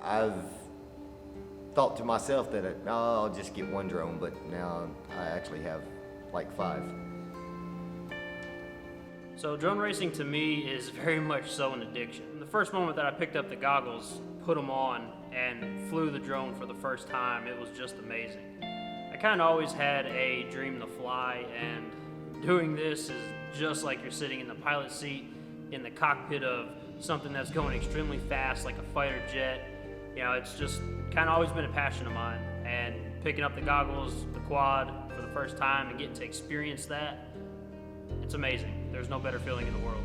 I've thought to myself that I'll just get one drone, but now I actually have like 5. So drone racing to me is very much so an addiction. The first moment that I picked up the goggles, put them on, and flew the drone for the first time, it was just amazing. I kind of always had a dream to fly, and doing this is just like you're sitting in the pilot seat in the cockpit of something that's going extremely fast, like a fighter jet. You know, it's just kind of always been a passion of mine, and picking up the goggles, the quad for the first time and getting to experience that, it's amazing. There's no better feeling in the world.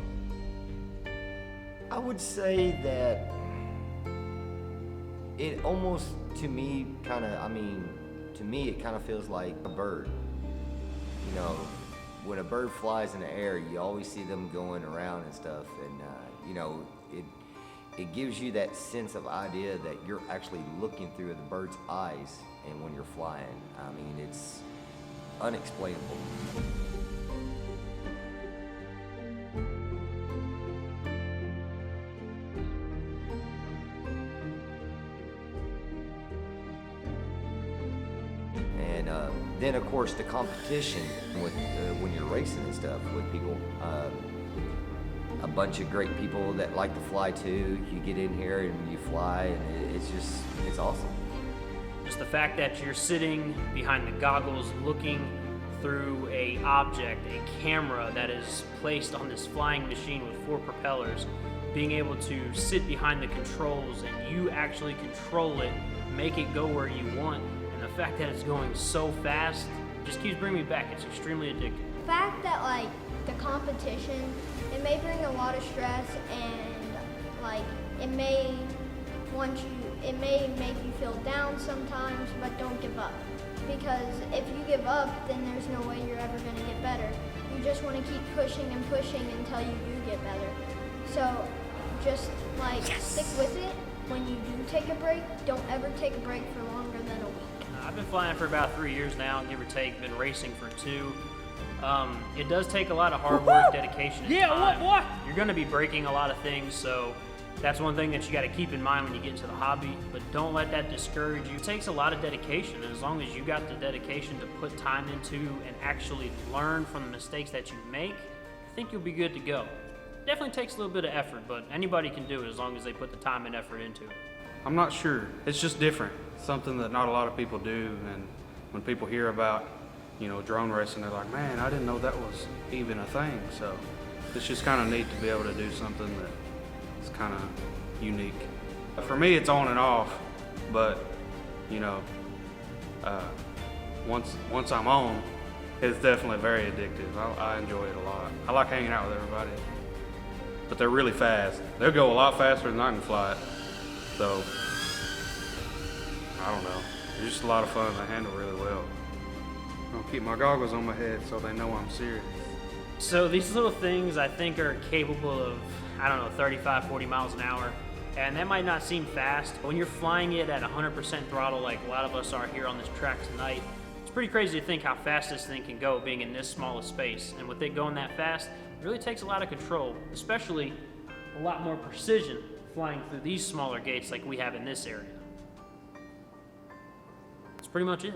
I would say that it almost, to me, it kind of feels like a bird. You know, when a bird flies in the air, you always see them going around and stuff, and you know, it gives you that sense of idea that you're actually looking through the bird's eyes, and when you're flying, I mean, it's unexplainable. And then, of course, the competition with when you're racing and stuff with people. A bunch of great people that like to fly too. You get in here and you fly, and it's awesome. Just the fact that you're sitting behind the goggles looking through a object, a camera that is placed on this flying machine with 4 propellers, being able to sit behind the controls and you actually control it, make it go where you want, and the fact that it's going so fast just keeps bringing me back. It's extremely addictive. The fact that like the competition, it may bring a lot of stress, and like it may make you feel down sometimes, but don't give up. Because if you give up, then there's no way you're ever going to get better. You just want to keep pushing and pushing until you do get better. So just like stick with it. When you do take a break, don't ever take a break for longer than a week. I've been flying for about 3 years now, give or take, been racing for 2. It does take a lot of hard work, dedication, and time. What? You're going to be breaking a lot of things, so that's one thing that you got to keep in mind when you get into the hobby, but don't let that discourage you. It takes a lot of dedication, and as long as you got the dedication to put time into and actually learn from the mistakes that you make, I think you'll be good to go. Definitely takes a little bit of effort, but anybody can do it as long as they put the time and effort into it. I'm not sure. It's just different. Something that not a lot of people do, and when people hear about, you know, drone racing, they're like, man, I didn't know that was even a thing. So it's just kind of neat to be able to do something that is kind of unique. For me, it's on and off, but you know, once I'm on, it's definitely very addictive. I enjoy it a lot. I like hanging out with everybody, but they're really fast. They'll go a lot faster than I can fly it. So I don't know. It's just a lot of fun. They handle really well. I'll keep my goggles on my head so they know I'm serious. So these little things I think are capable of, I don't know, 35, 40 miles an hour. And that might not seem fast. When you're flying it at 100% throttle like a lot of us are here on this track tonight, it's pretty crazy to think how fast this thing can go being in this small a space. And with it going that fast, it really takes a lot of control, especially a lot more precision flying through these smaller gates like we have in this area. That's pretty much it.